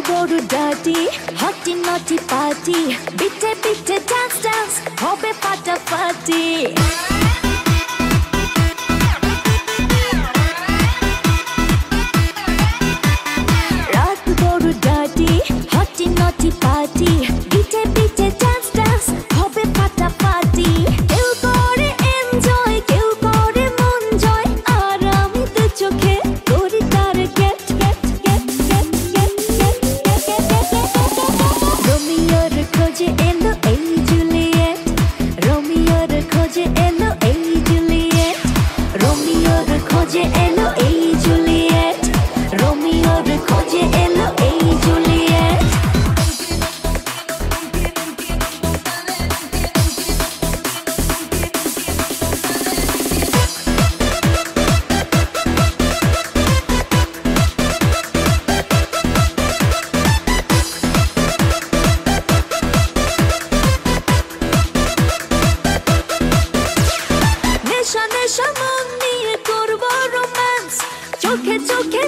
বড় ডার্টি হটি নটি পার্টি বিটে বিটে ডান্স ডান্স হবে ফাটাফাটি রাত বড় ডার্টি হটি নটি পার্টি বিটে বিটে ডান্স ডান্স হবে ফাটাফাটি কেউ করে এনজয় কেউ করে মন জয় আর আমি তো চোখে করি তার gate gate gate gate gate gate রোমিওর খোঁজে এলো এই জুলিয়েট রোমিওর খোঁজে এলো এই জুলিয়েট রোমিওর খোঁজে এলো এই জুলিয়েট রোমিওর খোঁজে এলো এই জুলিয়েট নেশা নেশা মন নিয়ে করবো রোম্যান্স চোখে চোখে